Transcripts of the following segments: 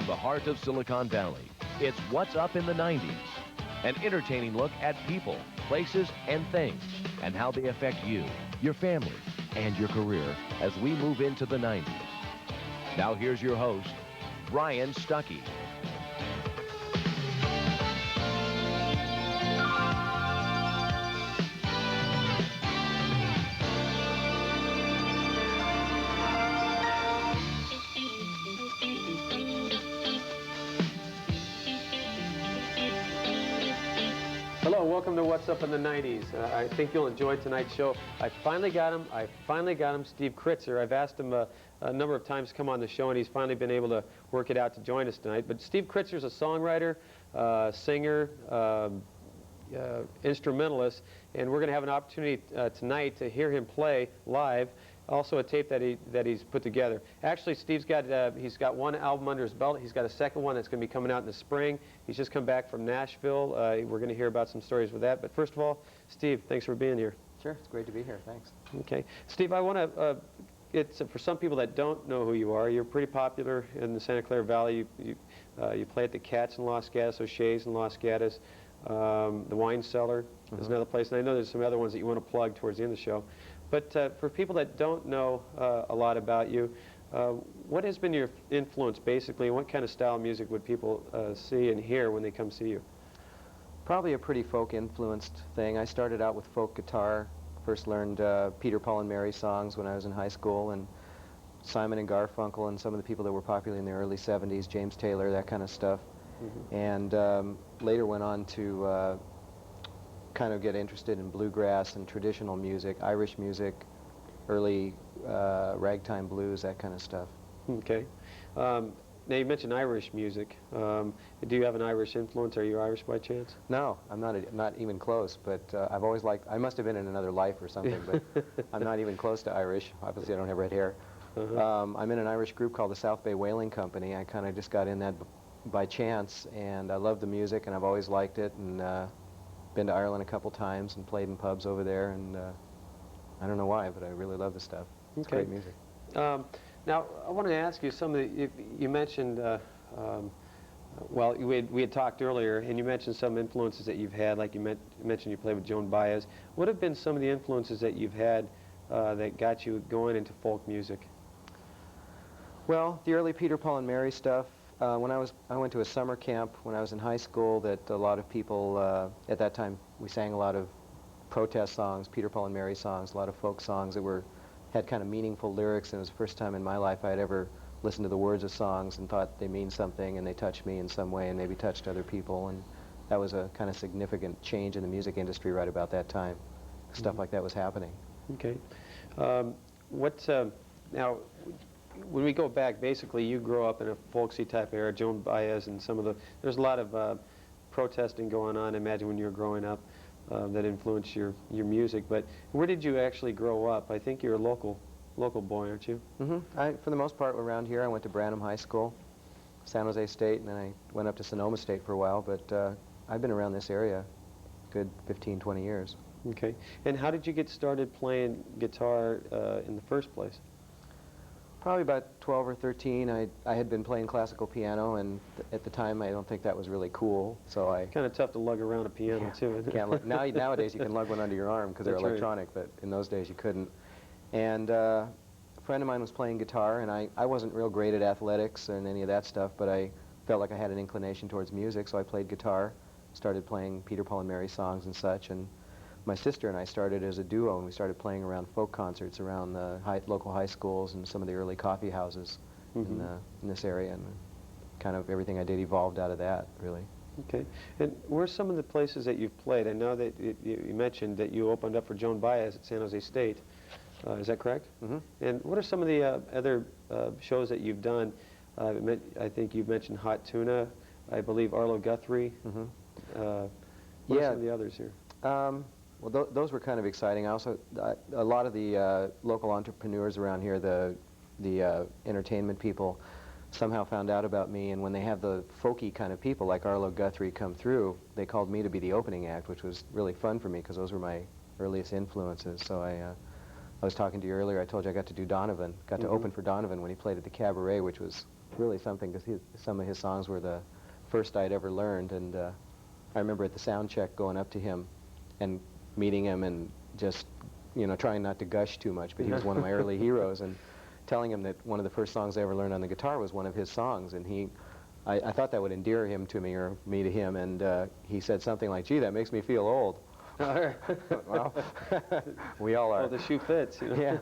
the heart of Silicon Valley. It's What's Up in the 90s, an entertaining look at people, places, and things, and how they affect you, your family, and your career as we move into the 90s. Now here's your host, Brian Stuckey. Hello, welcome to What's Up in the 90s. I think you'll enjoy tonight's show. I finally got him, Steve Kritzer. I've asked him a number of times to come on the show, and he's finally been able to work it out to join us tonight. But Steve Kritzer's a songwriter, singer, instrumentalist, and we're going to have an opportunity tonight to hear him play live. Also a tape that he's put together. Actually, Steve's he's got one album under his belt. He's got a second one that's going to be coming out in the spring. He's just come back from Nashville. We're going to hear about some stories with that. But first of all, Steve, thanks for being here. Sure, it's great to be here. Thanks. Okay, Steve, I want to. It's for some people that don't know who you are. You're pretty popular in the Santa Clara Valley. You play at the Cats in Los Gatos, O'Shea's in Los Gatos, the Wine Cellar is another place, and I know there's some other ones that you want to plug towards the end of the show. But for people that don't know a lot about you, what has been your influence, basically, and what kind of style of music would people see and hear when they come see you? Probably a pretty folk-influenced thing. I started out with folk guitar. First learned Peter, Paul, and Mary songs when I was in high school, and Simon and Garfunkel and some of the people that were popular in the early 70s, James Taylor, that kind of stuff. And later went on to kind of get interested in bluegrass and traditional music, Irish music, early ragtime blues, that kind of stuff. Okay. Now you mentioned Irish music. Do you have an Irish influence? Are you Irish by chance? No, I'm not even close, but I've always liked, I must have been in another life or something, but I'm not even close to Irish. Obviously I don't have red hair. I'm in an Irish group called the South Bay Whaling Company. I kind of just got in that by chance, and I love the music, and I've always liked it, and been to Ireland a couple times and played in pubs over there, and I don't know why, but I really love the stuff. It's great music. Now, I want to ask you some of the, you mentioned, well, we had talked earlier, and you mentioned some influences that you've had, like you mentioned you played with Joan Baez. What have been some of the influences that you've had that got you going into folk music? Well, the early Peter, Paul, and Mary stuff. I went to a summer camp when I was in high school that a lot of people, at that time, we sang a lot of protest songs, Peter, Paul, and Mary songs, a lot of folk songs that had kind of meaningful lyrics, and it was the first time in my life I had ever listened to the words of songs and thought they mean something and they touched me in some way and maybe touched other people, and that was a kind of significant change in the music industry right about that time. Stuff like that was happening. Okay. Now, when we go back, basically you grew up in a folksy type era, Joan Baez and there's a lot of protesting going on, I imagine, when you were growing up that influenced your music. But where did you actually grow up? I think you're a local boy, aren't you? For the most part, around here, I went to Branham High School, San Jose State, and then I went up to Sonoma State for a while, but I've been around this area a good 15, 20 years. Okay. And how did you get started playing guitar in the first place? Probably about 12 or 13. I had been playing classical piano, and at the time I don't think that was really cool, so I... Kind of tough to lug around a piano, too. Nowadays you can lug one under your arm because they're electronic, but in those days you couldn't. And a friend of mine was playing guitar, and I wasn't real great at athletics and any of that stuff, but I felt like I had an inclination towards music, so I played guitar, started playing Peter, Paul, and Mary songs and such, and my sister and I started as a duo, and we started playing around folk concerts around the local high schools and some of the early coffee houses in this area, and kind of everything I did evolved out of that, really. Okay. And where are some of the places that you've played? I know that you mentioned that you opened up for Joan Baez at San Jose State. Is that correct? And what are some of the other shows that you've done? I think you've mentioned Hot Tuna, I believe Arlo Guthrie. What are some of the others here? Well, those were kind of exciting. I also, a lot of the local entrepreneurs around here, the entertainment people, somehow found out about me, and when they have the folky kind of people like Arlo Guthrie come through, they called me to be the opening act, which was really fun for me because those were my earliest influences. So I was talking to you earlier, I told you I got to do Donovan, got to open for Donovan when he played at the Cabaret, which was really something, because some of his songs were the first I'd ever learned, and I remember at the sound check going up to him and meeting him and just, you know, trying not to gush too much, but he was one of my early heroes, and telling him that one of the first songs I ever learned on the guitar was one of his songs, and I thought that would endear him to me, or me to him, and he said something like, "Gee, that makes me feel old." Well, we all are. Well, the shoe fits, you know? Yeah.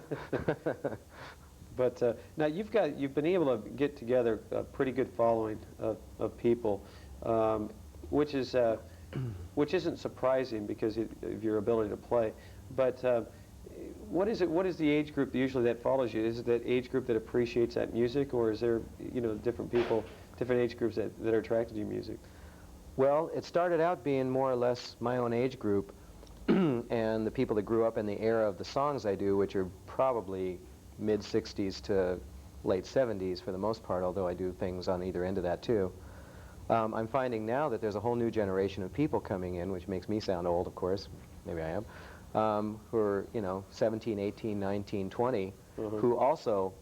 But now you've been able to get together a pretty good following of people, which isn't surprising because of your ability to play. But what is the age group usually that follows you? Is it that age group that appreciates that music, or is there, you know, different people, different age groups that are attracted to your music? Well, it started out being more or less my own age group, and the people that grew up in the era of the songs I do, which are probably mid-60s to late 70s for the most part, although I do things on either end of that too. I'm finding now that there's a whole new generation of people coming in, which makes me sound old, of course, maybe I am, who are, you know, 17, 18, 19, 20, who also,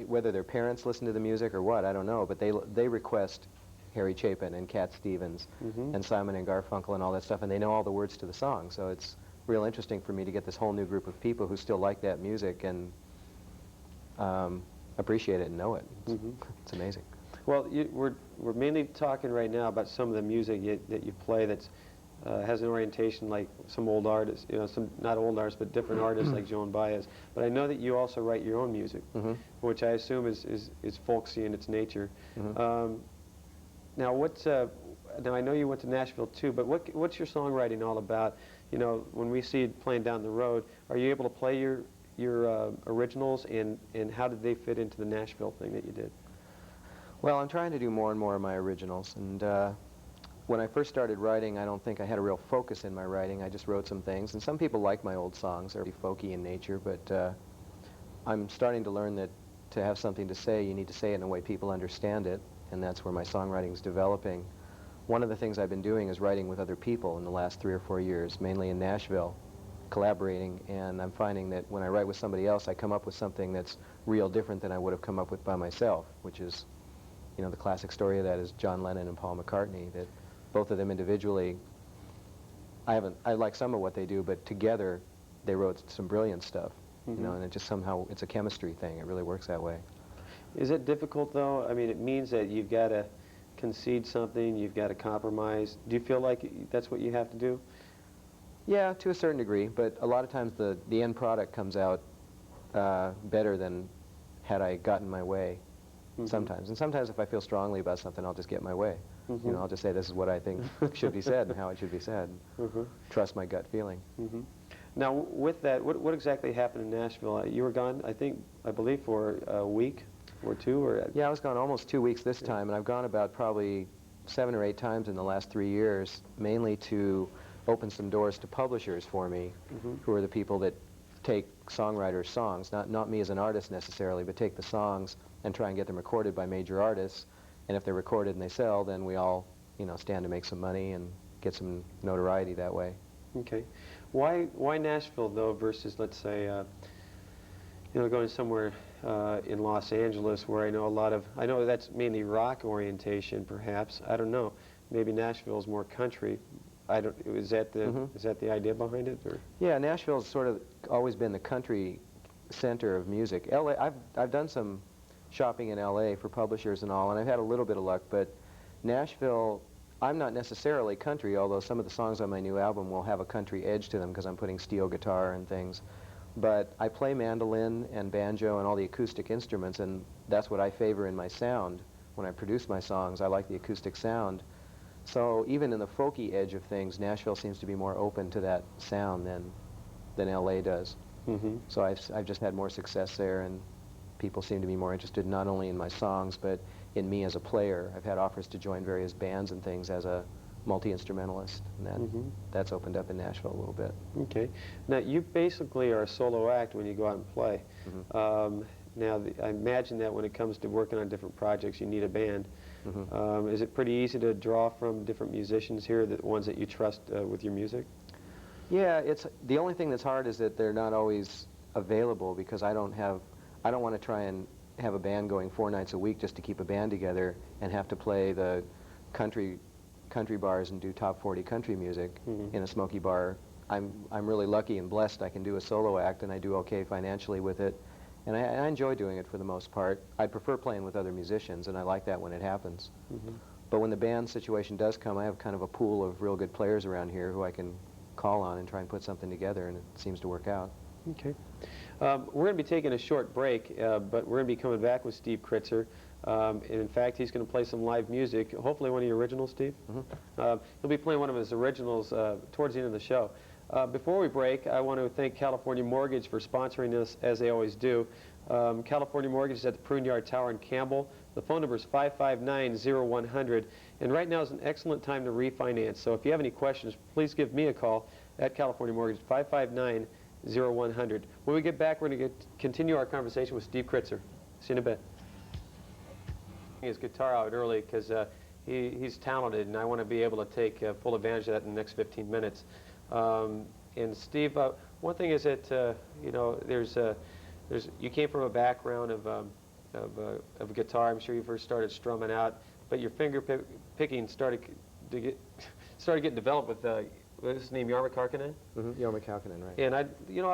whether their parents listen to the music or what, I don't know, but they request Harry Chapin and Cat Stevens and Simon and Garfunkel and all that stuff, and they know all the words to the song, so it's real interesting for me to get this whole new group of people who still like that music and appreciate it and know it. It's amazing. Well, we're mainly talking right now about some of the music that you play that's has an orientation like some old artists, you know, some not old artists but different artists like Joan Baez. But I know that you also write your own music, which I assume is folksy in its nature. Now, now I know you went to Nashville too, but what's your songwriting all about? You know, when we see it playing down the road, are you able to play your originals, and how did they fit into the Nashville thing that you did? Well, I'm trying to do more and more of my originals, and when I first started writing, I don't think I had a real focus in my writing. I just wrote some things, and some people like my old songs. They're pretty folky in nature, but I'm starting to learn that to have something to say, you need to say it in a way people understand it, and that's where my songwriting is developing. One of the things I've been doing is writing with other people in the last 3 or 4 years, mainly in Nashville, collaborating, and I'm finding that when I write with somebody else, I come up with something that's real different than I would have come up with by myself, which is, you know, the classic story of that is John Lennon and Paul McCartney, that both of them individually, I like some of what they do, but together they wrote some brilliant stuff, you know, and it just somehow, it's a chemistry thing. It really works that way. Is it difficult, though? I mean, it means that you've got to concede something, you've got to compromise. Do you feel like that's what you have to do? Yeah, to a certain degree, but a lot of times the end product comes out better than had I gotten my way sometimes. And sometimes if I feel strongly about something, I'll just get my way. You know, I'll just say this is what I think should be said and how it should be said. Trust my gut feeling. Now, with that, what exactly happened in Nashville? You were gone, I believe, for a week or two? Or yeah, I was gone almost 2 weeks this time, and I've gone about probably 7 or 8 times in the last 3 years, mainly to open some doors to publishers for me, who are the people that take songwriters' songs, not me as an artist necessarily, but take the songs and try and get them recorded by major artists. And if they're recorded and they sell, then we all, you know, stand to make some money and get some notoriety that way. Okay. Why Nashville, though, versus, let's say, you know, going somewhere in Los Angeles where I know that's mainly rock orientation, perhaps. I don't know. Maybe Nashville's more country. Is that the idea behind it? Or? Yeah, Nashville's sort of always been the country center of music. LA, I've done some shopping in LA for publishers and all, and I've had a little bit of luck, but Nashville, I'm not necessarily country, although some of the songs on my new album will have a country edge to them because I'm putting steel guitar and things. But I play mandolin and banjo and all the acoustic instruments, and that's what I favor in my sound. When I produce my songs, I like the acoustic sound. So even in the folky edge of things, Nashville seems to be more open to that sound than LA does. So I've just had more success there, and people seem to be more interested not only in my songs, but in me as a player. I've had offers to join various bands and things as a multi-instrumentalist, and that's opened up in Nashville a little bit. Okay. Now, you basically are a solo act when you go out and play. Now, I imagine that when it comes to working on different projects, you need a band. Is it pretty easy to draw from different musicians here, the ones that you trust with your music? Yeah, the only thing that's hard is that they're not always available because I don't want to try and have a band going 4 nights a week just to keep a band together and have to play the country bars and do top 40 country music in a smoky bar. I'm really lucky and blessed I can do a solo act, and I do okay financially with it. And I enjoy doing it for the most part. I prefer playing with other musicians, and I like that when it happens. But when the band situation does come, I have kind of a pool of real good players around here who I can call on and try and put something together, and it seems to work out. Okay. We're going to be taking a short break, but we're going to be coming back with Steve Kritzer. And in fact, he's going to play some live music, hopefully one of your originals, Steve. He'll be playing one of his originals towards the end of the show. Before we break, I want to thank California Mortgage for sponsoring us, as they always do. California Mortgage is at the Prune Yard Tower in Campbell. The phone number is 559-0100. And right now is an excellent time to refinance. So if you have any questions, please give me a call at California Mortgage, 559-0100. When we get back, we're going to continue our conversation with Steve Kritzer. See you in a bit. His guitar out early because he's talented, and I want to be able to take full advantage of that in the next 15 minutes. And Steve, one thing is that you know, you came from a background of guitar. I'm sure you first started strumming out, but your finger picking started getting developed with what's his name, Jarmo Kekkonen? Jarmo Kekkonen, right. And I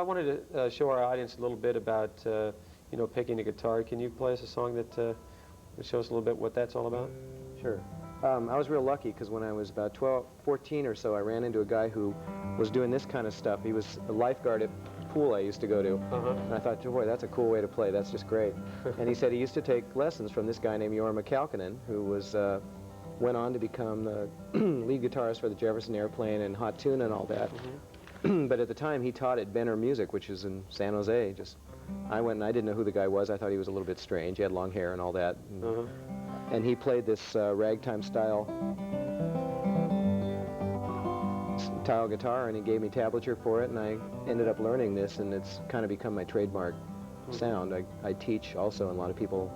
wanted to show our audience a little bit about you know, picking a guitar. Can you play us a song that show us a little bit what that's all about? Sure. I was real lucky because when I was about 14 or so, I ran into a guy who was doing this kind of stuff. He was a lifeguard at the pool I used to go to. And I thought, boy, that's a cool way to play. That's just great. And he said he used to take lessons from this guy named Jarmo Kekkonen, who was went on to become the lead guitarist for the Jefferson Airplane and Hot Tuna and all that. But at the time, he taught at Benner Music, which is in San Jose. I went and I didn't know who the guy was. I thought he was a little bit strange. He had long hair and all that. And he played this ragtime style guitar, and he gave me tablature for it, and I ended up learning this, and it's kind of become my trademark sound. I teach also, and a lot of people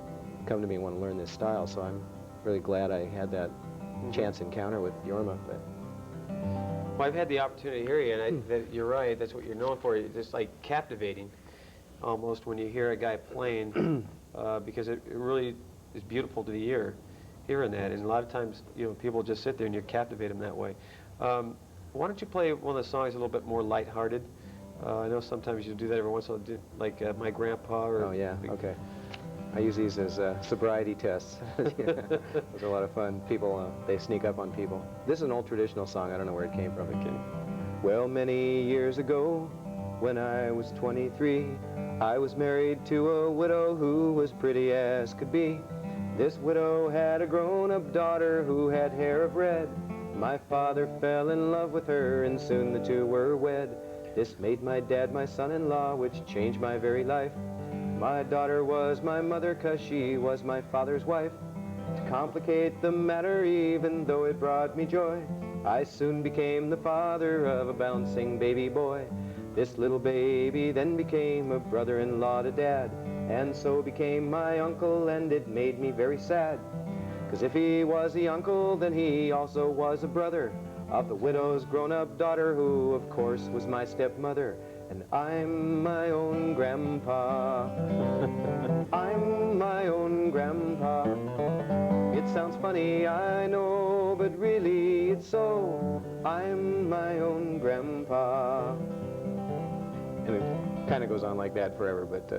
come to me and want to learn this style, so I'm really glad I had that chance encounter with Jarmo. Well, I've had the opportunity to hear you, and that you're right, that's what you're known for. It's just like captivating almost when you hear a guy playing, because it really is beautiful to the ear, hearing that. And a lot of times, you know, people just sit there and you captivate them that way. Why don't you play one of the songs a little bit more lighthearted? I know sometimes you do that every once in a while, like My Grandpa. Or oh, yeah, okay. I use these as sobriety tests. It's a lot of fun. People, they sneak up on people. This is an old traditional song. I don't know where it came from. Well, many years ago, when I was 23, I was married to a widow who was pretty as could be. This widow had a grown-up daughter who had hair of red. My father fell in love with her, and soon the two were wed. This made my dad my son-in-law, which changed my very life. My daughter was my mother, 'cause she was my father's wife. To complicate the matter, even though it brought me joy, I soon became the father of a bouncing baby boy. This little baby then became a brother-in-law to Dad, and so became my uncle, and it made me very sad. 'Cause if he was the uncle, then he also was a brother of the widow's grown-up daughter, who, of course, was my stepmother. And I'm my own grandpa. I'm my own grandpa. It sounds funny, I know, but really it's so. I'm my own grandpa. And it kind of goes on like that forever, but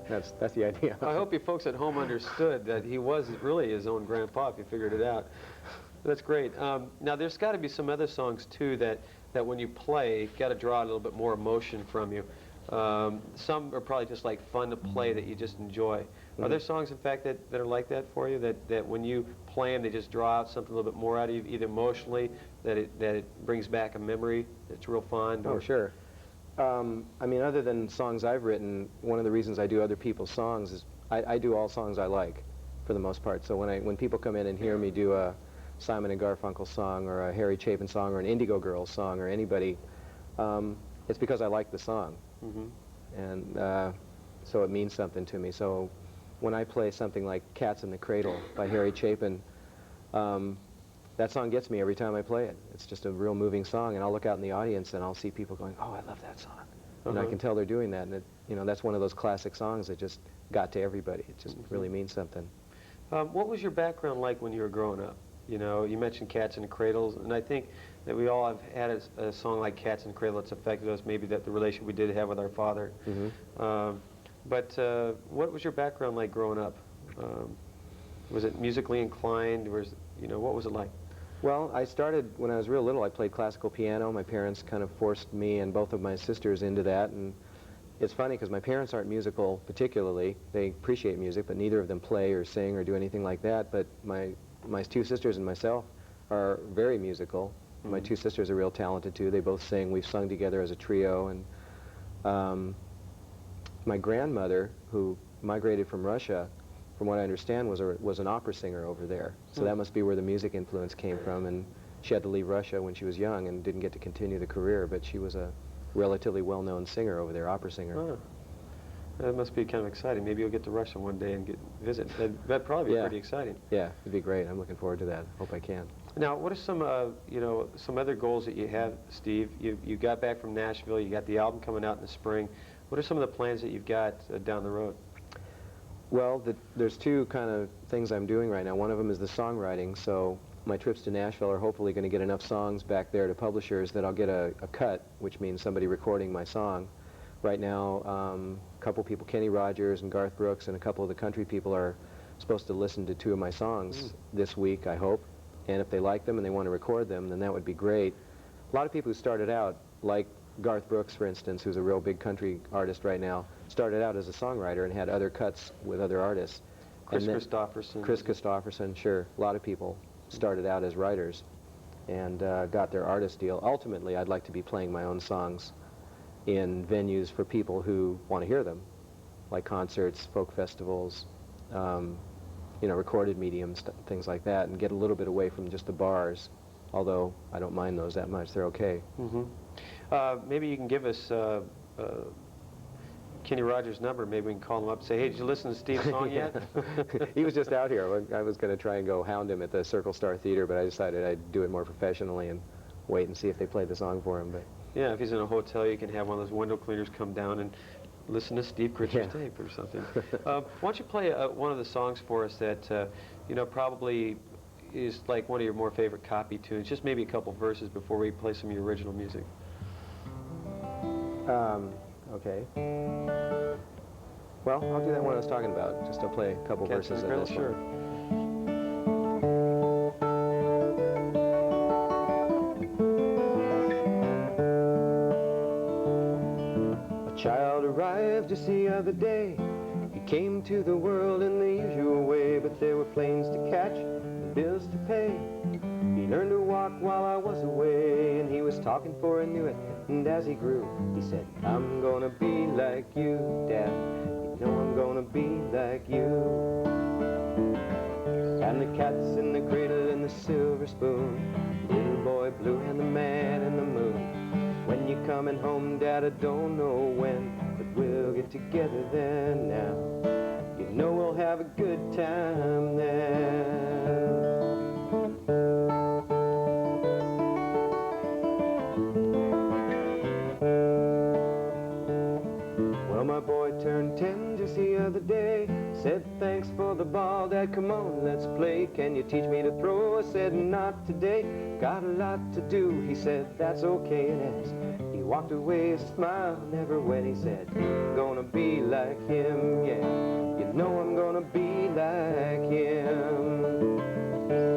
that's the idea. I hope you folks at home understood that he was really his own grandpa, if you figured it out. That's great. Now, there's got to be some other songs, too, that when you play, got to draw a little bit more emotion from you. Some are probably just like fun to play that you just enjoy. Are there songs, in fact, that are like that for you, that when you play them, they just draw out something a little bit more out of you, either emotionally, that it brings back a memory that's real fond? Oh, sure. I mean, other than songs I've written, one of the reasons I do other people's songs is I do all songs I like, for the most part. So when people come in and hear me do a Simon and Garfunkel song, or a Harry Chapin song, or an Indigo Girls song, or anybody, it's because I like the song. And so it means something to me. So when I play something like Cats in the Cradle by Harry Chapin, that song gets me every time I play it. It's just a real moving song, and I'll look out in the audience and I'll see people going, oh, I love that song. And I can tell they're doing that, and it, you know, that's one of those classic songs that just got to everybody. It just really means something. What was your background like when you were growing up? You know, you mentioned Cats in the Cradles, and I think that we all have had a song like Cats in the Cradle that's affected us, maybe that the relationship we did have with our father. But what was your background like growing up? Was it musically inclined? You know, what was it like? Well, I started when I was real little. I played classical piano. My parents kind of forced me and both of my sisters into that, and it's funny because my parents aren't musical particularly. They appreciate music, but neither of them play or sing or do anything like that. But my two sisters and myself are very musical. My two sisters are real talented too. They both sing. We've sung together as a trio. And my grandmother, who migrated from Russia, from what I understand, was an opera singer over there. So that must be where the music influence came from. And she had to leave Russia when she was young and didn't get to continue the career. But she was a relatively well-known singer over there, opera singer. Oh. That must be kind of exciting. Maybe you'll get to Russia one day and visit. That'd probably be pretty exciting. Yeah, it'd be great. I'm looking forward to that. Hope I can. Now, what are some, you know, some other goals that you have, Steve? You got back from Nashville. You got the album coming out in the spring. What are some of the plans that you've got down the road? Well, there's two kind of things I'm doing right now. One of them is the songwriting. So my trips to Nashville are hopefully going to get enough songs back there to publishers that I'll get a cut, which means somebody recording my song. Right now, a couple people, Kenny Rogers and Garth Brooks, and a couple of the country people are supposed to listen to 2 of my songs this week, I hope. And if they like them and they want to record them, then that would be great. A lot of people who started out, like Garth Brooks, for instance, who's a real big country artist right now, started out as a songwriter and had other cuts with other artists. Chris Christopherson. Chris Christopherson, sure. A lot of people started out as writers and got their artist deal. Ultimately, I'd like to be playing my own songs in venues for people who want to hear them, like concerts, folk festivals, you know, recorded mediums, things like that, and get a little bit away from just the bars, although I don't mind those that much. They're okay. Maybe you can give us Kenny Rogers' number. Maybe we can call him up and say, hey, did you listen to Steve's song yet? He was just out here. I was going to try and go hound him at the Circle Star Theater, but I decided I'd do it more professionally and wait and see if they played the song for him. But yeah, if he's in a hotel, you can have one of those window cleaners come down and listen to Steve Kritzer's tape or something. Why don't you play one of the songs for us that, you know, probably is like one of your more favorite copy tunes, just maybe a couple verses before we play some of your original music. Okay. Well, I'll do that one I was talking about. Just to play a couple verses of this sure. one. A child arrived just the other day. He came to the world in the usual way, but there were planes to catch and bills to pay. He learned to walk while I was away, and he was talking before I knew it. And as he grew, he said, I'm gonna be like you, Dad. You know I'm gonna be like you. And the cat's in the cradle and the silver spoon, little boy blue and the man in the moon. When you're coming home, Dad, I don't know when, but we'll get together then now. You know we'll have a good time then. My boy turned 10 just the other day. Said, thanks for the ball, Dad, come on, let's play. Can you teach me to throw? I said, not today, got a lot to do. He said, that's okay, and as he walked away, his smile never went. He said, gonna be like him, yeah. You know I'm gonna be like him.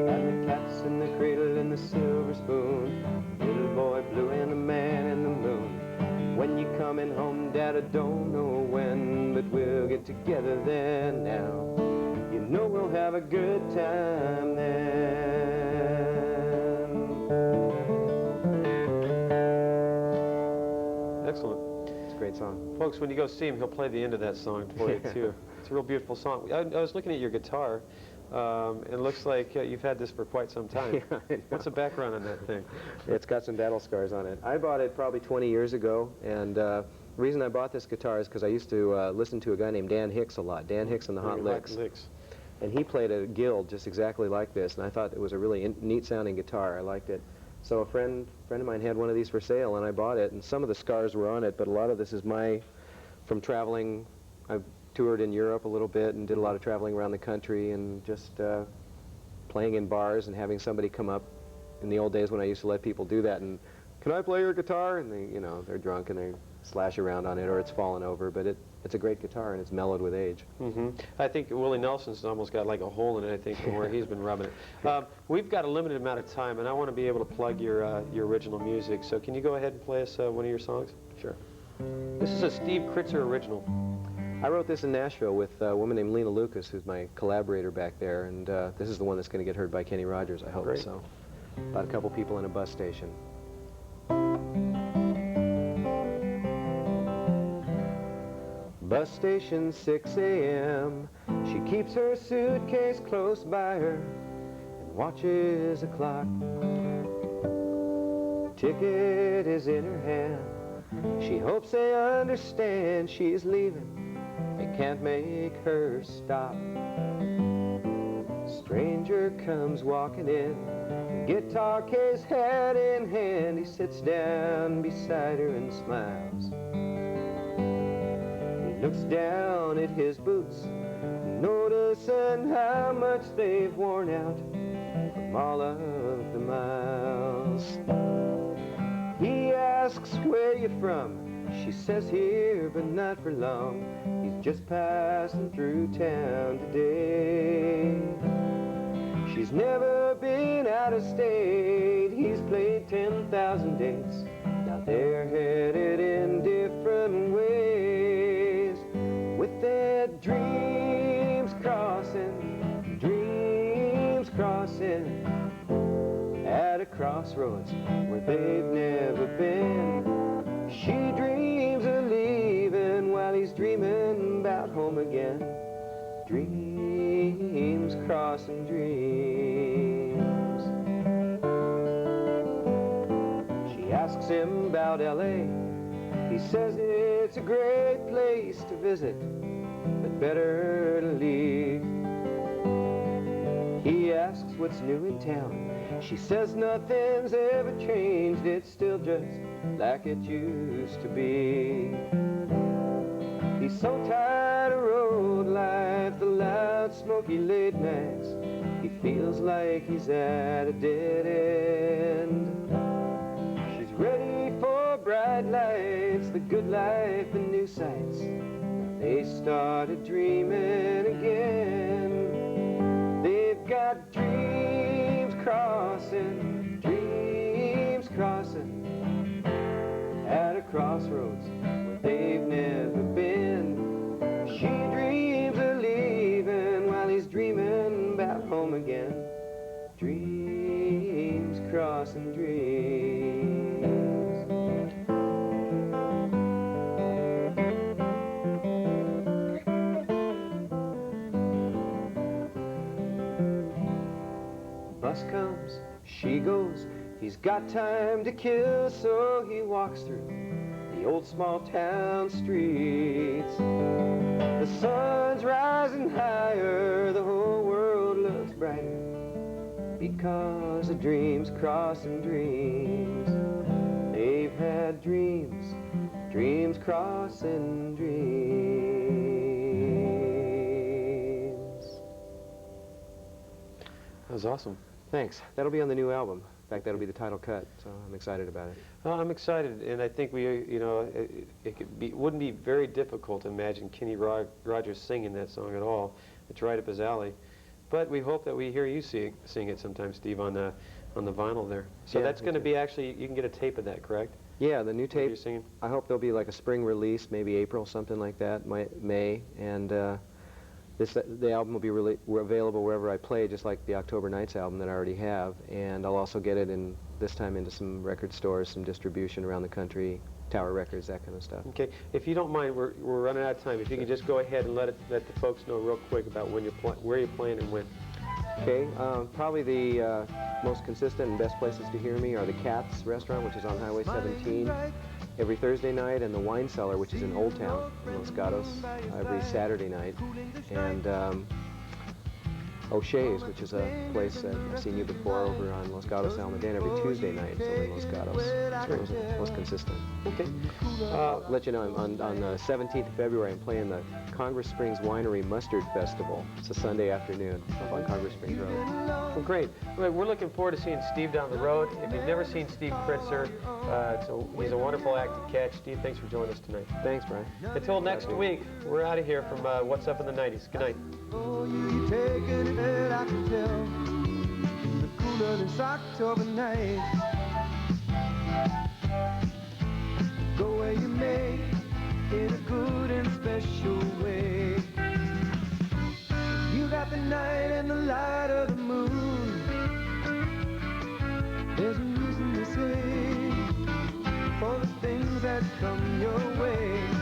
And the cat's in the cradle and the silver spoon, little boy blue and the man in the moon. When you're coming home, Dad, I don't know when, but we'll get together then now. You know we'll have a good time then. Excellent. It's a great song. Folks, when you go see him, he'll play the end of that song for you, too. It's a real beautiful song. I was looking at your guitar. It looks like you've had this for quite some time. Yeah, what's the background on that thing? It's got some battle scars on it. I bought it probably 20 years ago, and the reason I bought this guitar is because I used to listen to a guy named Dan Hicks a lot, Dan Hicks and the Hot Licks. And he played a guild just exactly like this, and I thought it was a really neat sounding guitar. I liked it. So a friend of mine had one of these for sale, and I bought it, and some of the scars were on it, but a lot of this is from traveling. I've toured in Europe a little bit and did a lot of traveling around the country and just playing in bars and having somebody come up in the old days when I used to let people do that and, can I play your guitar? And they, they're drunk and they slash around on it or it's fallen over, but it's a great guitar and it's mellowed with age. I think Willie Nelson's almost got like a hole in it, I think, from where he's been rubbing it. We've got a limited amount of time, and I want to be able to plug your original music. So can you go ahead and play us one of your songs? Sure. This is a Steve Kritzer original. I wrote this in Nashville with a woman named Lena Lucas, who's my collaborator back there, and this is the one that's going to get heard by Kenny Rogers, I hope. Great. So, about a couple people in a bus station. Bus station, 6 a.m. She keeps her suitcase close by her and watches the clock. Ticket is in her hand. She hopes they understand she's leaving. They can't make her stop. Stranger comes walking in, guitar case hat in hand. He sits down beside her and smiles. Looks down at his boots, noticing how much they've worn out from all of the miles. He asks, where you from? She says, here, but not for long. He's just passing through town today. She's never been out of state. He's played 10,000 dates. Now they're headed in different ways. With their dreams crossing at a crossroads where they've never been. She dreams of leaving while he's dreaming about home again. Dreams crossing dreams. She asks him about L.A. He says it's a great place to visit, but better to leave. He asks what's new in town. She says nothing's ever changed. It's still just like it used to be. He's so tired of road life, the loud, smoky late nights. He feels like he's at a dead end. She's ready for bright lights, the good life and new sights. They started dreaming again. They've got dreams crossing at a crossroads where they've never been. She dreams of leaving while he's dreaming about home again. Dreams crossing dreams. Bus comes, she goes, he's got time to kill, so he walks through the old small town streets. The sun's rising higher, the whole world looks brighter, because of dreams crossing dreams. They've had dreams, dreams crossing dreams. That was awesome. Thanks. That'll be on the new album. In fact, that'll be the title cut, so I'm excited about it. I'm excited, and I think it wouldn't be very difficult to imagine Kenny Rogers singing that song at all. It's right up his alley. But we hope that we hear you sing it sometime, Steve, on the vinyl there. So yeah, that's going to be actually, you can get a tape of that, correct? Yeah, the new tape. You're singing? I hope there'll be like a spring release, maybe April, something like that, May, and the album will be available wherever I play, just like the October Nights album that I already have, and I'll also get it this time into some record stores, some distribution around the country, Tower Records, that kind of stuff. Okay, if you don't mind, we're running out of time. If you could just go ahead and let the folks know real quick about where you're playing and when. Okay, probably the most consistent and best places to hear me are the Cats restaurant, which is on Highway 17, every Thursday night, and the Wine Cellar, which is in Old Town, in Los Gatos, every Saturday night. And O'Shea's, which is a place that I've seen you before over on Los Gatos Almaden every Tuesday night. It's over in Los Gatos. It's most consistent. Okay. I'll let you know, on the 17th of February, I'm playing the Congress Springs Winery Mustard Festival. It's a Sunday afternoon up on Congress Springs Road. Well, great. Well, we're looking forward to seeing Steve down the road. If you've never seen Steve Kritzer, he's a wonderful act to catch. Steve, thanks for joining us tonight. Thanks, Brian. Until next week, we're out of here from What's Up in the 90s. Good night. Oh, you taking it, I can tell, in the cool of this October night. Go where you may, in a good and special way. You got the night and the light of the moon. There's a reason to say, for the things that come your way.